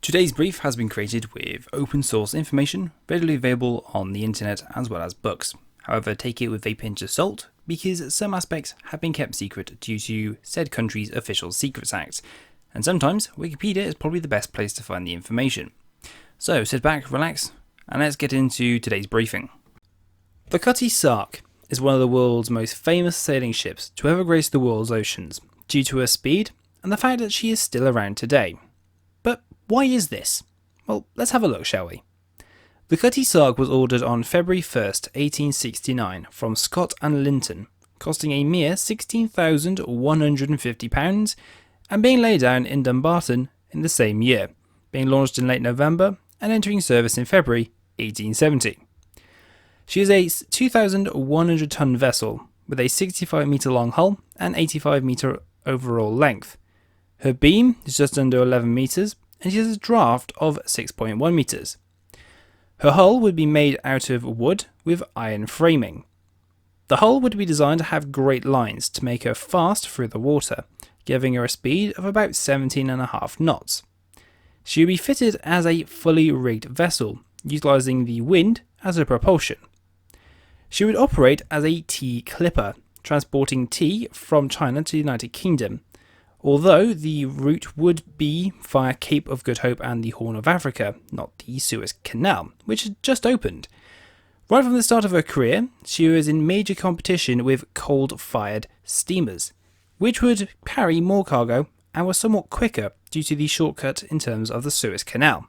Today's brief has been created with open source information readily available on the internet as well as books. However, take it with a pinch of salt because some aspects have been kept secret due to said country's Official Secrets Act, and sometimes Wikipedia is probably the best place to find the information. So sit back, relax, and let's get into today's briefing. The Cutty Sark is one of the world's most famous sailing ships to ever grace the world's oceans, due to her speed and the fact that she is still around today. But why is this? Well, let's have a look, shall we? The Cutty Sark was ordered on February 1st, 1869 from Scott and Linton, costing a mere £16,150 and being laid down in Dumbarton in the same year, being launched in late November and entering service in February 1870. She is a 2,100 ton vessel with a 65 metre long hull and 85 metre overall length. Her beam is just under 11 metres and she has a draft of 6.1 metres. Her hull would be made out of wood with iron framing. The hull would be designed to have great lines to make her fast through the water, giving her a speed of about 17.5 knots. She would be fitted as a fully rigged vessel, utilising the wind as her propulsion. She would operate as a tea clipper, transporting tea from China to the United Kingdom, although the route would be via Cape of Good Hope and the Horn of Africa, not the Suez Canal, which had just opened. Right from the start of her career, she was in major competition with coal-fired steamers, which would carry more cargo and were somewhat quicker due to the shortcut in terms of the Suez Canal.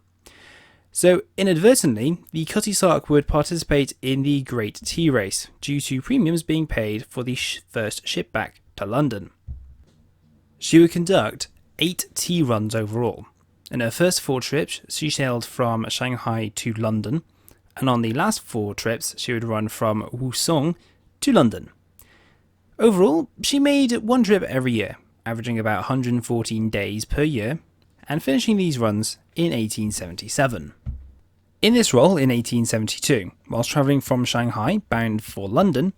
So, inadvertently, the Cutty Sark would participate in the Great Tea Race due to premiums being paid for the first ship back to London. She would conduct 8 tea runs overall. In her first 4 trips, she sailed from Shanghai to London, and on the last 4 trips, she would run from Wusong to London. Overall, she made 1 trip every year, averaging about 114 days per year, and finishing these runs in 1877. In this role in 1872, whilst travelling from Shanghai bound for London,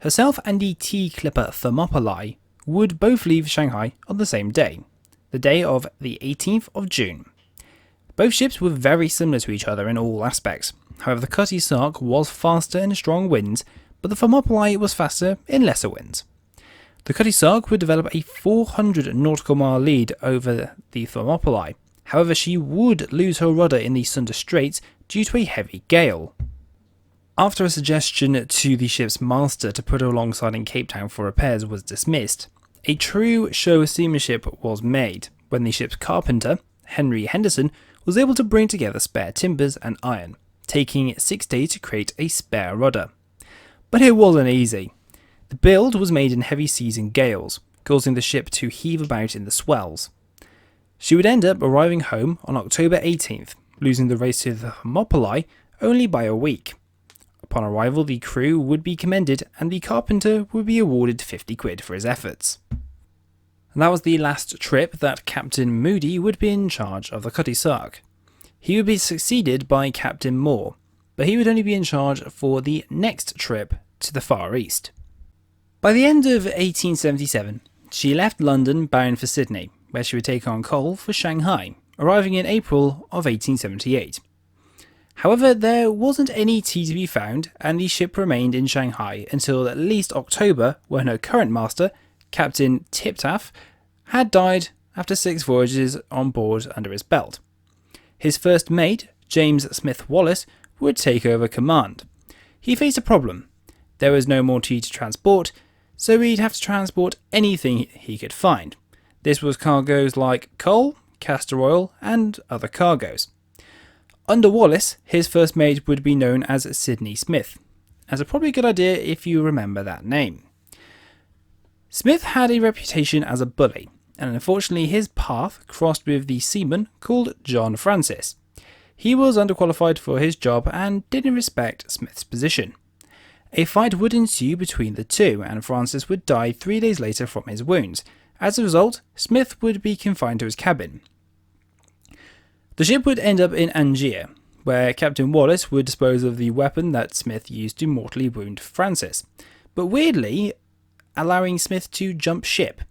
herself and the tea clipper Thermopylae would both leave Shanghai on the same day, the day of the 18th of June. Both ships were very similar to each other in all aspects. However, the Cutty Sark was faster in strong winds, but the Thermopylae was faster in lesser winds. The Cutty Sark would develop a 400 nautical mile lead over the Thermopylae. However, she would lose her rudder in the Sunda Straits due to a heavy gale. After a suggestion to the ship's master to put her alongside in Cape Town for repairs was dismissed, a true show seamanship was made when the ship's carpenter, Henry Henderson, was able to bring together spare timbers and iron, taking 6 days to create a spare rudder. But it wasn't easy. The build was made in heavy seas and gales, causing the ship to heave about in the swells. She would end up arriving home on October 18th, losing the race to the Thermopylae only by a week. Upon arrival, the crew would be commended and the carpenter would be awarded 50 quid for his efforts. And that was the last trip that Captain Moody would be in charge of the Cutty Sark. He would be succeeded by Captain Moore, but he would only be in charge for the next trip to the Far East. By the end of 1877, she left London bound for Sydney, where she would take on coal for Shanghai, arriving in April of 1878. However, there wasn't any tea to be found, and the ship remained in Shanghai until at least October, when her current master, Captain Tiptaf, had died after 6 voyages on board under his belt. His first mate, James Smith Wallace, would take over command. He faced a problem. There was no more tea to transport, so he'd have to transport anything he could find. This was cargoes like coal, castor oil, and other cargoes. Under Wallace, his first mate would be known as Sidney Smith, as a probably good idea if you remember that name. Smith had a reputation as a bully, and unfortunately his path crossed with the seaman called John Francis. He was underqualified for his job and didn't respect Smith's position. A fight would ensue between the two, and Francis would die 3 days later from his wounds. As a result, Smith would be confined to his cabin. The ship would end up in Angier, where Captain Wallace would dispose of the weapon that Smith used to mortally wound Francis, but weirdly allowing Smith to jump ship.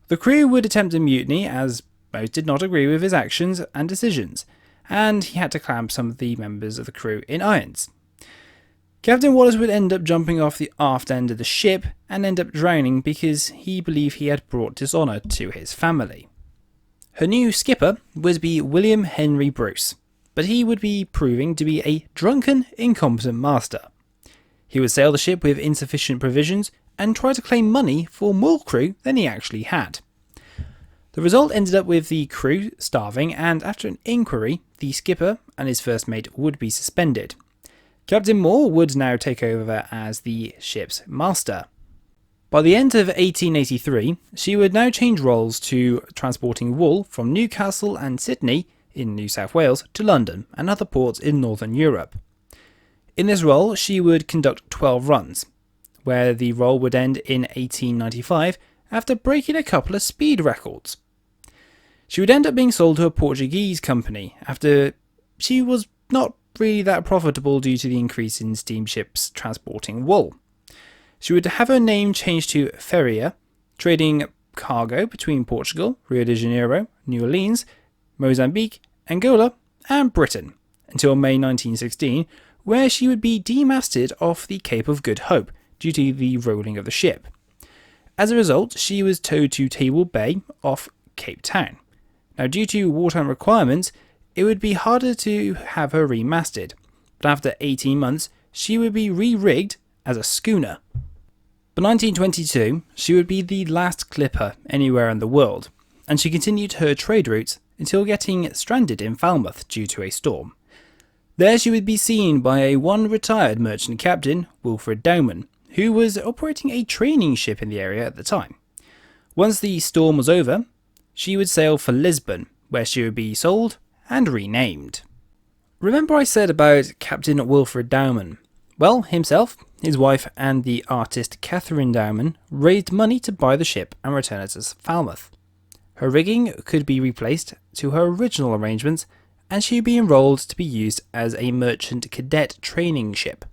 The crew would attempt a mutiny as Most did not agree with his actions and decisions, and he had to clamp some of the members of the crew in irons. Captain Wallace would end up jumping off the aft end of the ship and end up drowning because he believed he had brought dishonour to his family. Her new skipper would be William Henry Bruce, but he would be proving to be a drunken, incompetent master. He would sail the ship with insufficient provisions and try to claim money for more crew than he actually had. The result ended up with the crew starving, and after an inquiry, the skipper and his first mate would be suspended. Captain Moore would now take over as the ship's master. By the end of 1883, she would now change roles to transporting wool from Newcastle and Sydney in New South Wales to London and other ports in Northern Europe. In this role, she would conduct 12 runs, where the role would end in 1895 after breaking a couple of speed records. She would end up being sold to a Portuguese company after she was not really that profitable due to the increase in steamships transporting wool. She would have her name changed to Ferrier, trading cargo between Portugal, Rio de Janeiro, New Orleans, Mozambique, Angola, and Britain, until May 1916, where she would be demasted off the Cape of Good Hope due to the rolling of the ship. As a result, she was towed to Table Bay off Cape Town. Now, due to wartime requirements, it would be harder to have her remasted, but after 18 months, she would be re-rigged as a schooner. By 1922, she would be the last clipper anywhere in the world, and she continued her trade routes until getting stranded in Falmouth due to a storm. There she would be seen by one retired merchant captain, Wilfred Dowman, who was operating a training ship in the area at the time. Once the storm was over, she would sail for Lisbon, where she would be sold and renamed. Remember I said about Captain Wilfred Dowman? Well, himself, his wife and the artist Catherine Dowman raised money to buy the ship and return it to Falmouth. Her rigging could be replaced to her original arrangements, and she would be enrolled to be used as a merchant cadet training ship.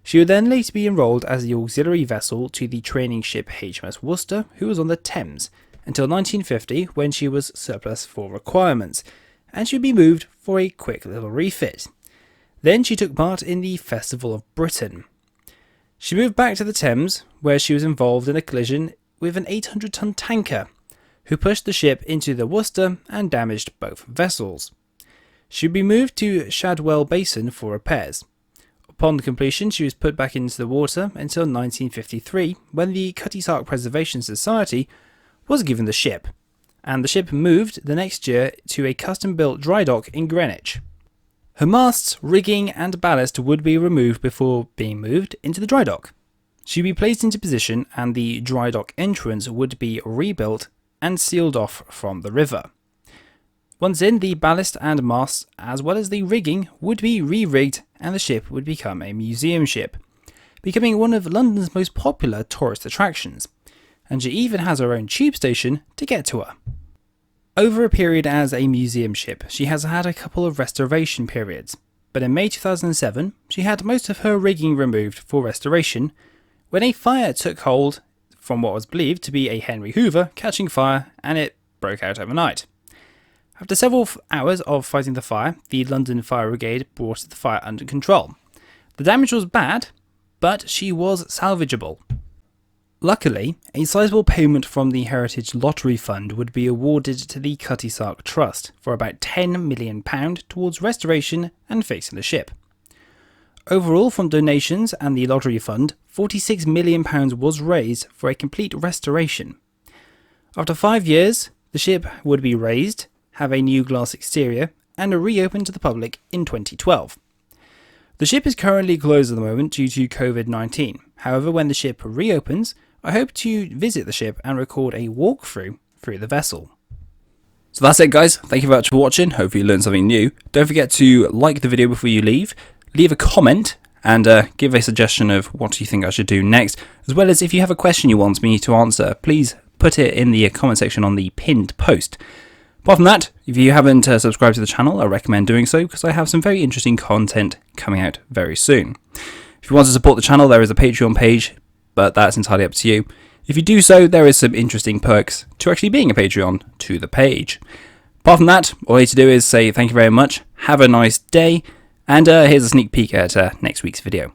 She would then later be enrolled as the auxiliary vessel to the training ship HMS Worcester, who was on the Thames, until 1950 when she was surplus for requirements, and she would be moved for a quick little refit. Then she took part in the Festival of Britain. She moved back to the Thames, where she was involved in a collision with an 800-ton tanker, who pushed the ship into the Worcester and damaged both vessels. She would be moved to Shadwell Basin for repairs. Upon completion, she was put back into the water until 1953, when the Cutty Sark Preservation Society was given the ship, and the ship moved the next year to a custom-built dry dock in Greenwich. Her masts, rigging and ballast would be removed before being moved into the dry dock. She would be placed into position and the dry dock entrance would be rebuilt and sealed off from the river. Once in, the ballast and masts as well as the rigging would be re-rigged and the ship would become a museum ship, becoming one of London's most popular tourist attractions, and she even has her own tube station to get to her. Over a period as a museum ship, she has had a couple of restoration periods, but in May 2007 she had most of her rigging removed for restoration when a fire took hold from what was believed to be a Henry Hoover catching fire, and it broke out overnight. After several hours of fighting the fire, the London Fire Brigade brought the fire under control. The damage was bad, but she was salvageable. Luckily, a sizable payment from the Heritage Lottery Fund would be awarded to the Cutty Sark Trust for about £10 million towards restoration and fixing the ship. Overall, from donations and the Lottery Fund, £46 million was raised for a complete restoration. After 5 years, the ship would be raised, have a new glass exterior, and reopened to the public in 2012. The ship is currently closed at the moment due to COVID-19. However, when the ship reopens, I hope to visit the ship and record a walkthrough through the vessel. So that's it, guys. Thank you very much for watching. Hope you learned something new. Don't forget to like the video before you leave a comment, and give a suggestion of what you think I should do next, as well as if you have a question you want me to answer, please put it in the comment section on the pinned post. Apart from that, if you haven't subscribed to the channel, I recommend doing so because I have some very interesting content coming out very soon. If you want to support the channel, there is a Patreon page, but that's entirely up to you. If you do so, there is some interesting perks to actually being a Patreon to the page. Apart from that, all you need to do is say thank you very much, have a nice day, and here's a sneak peek at next week's video.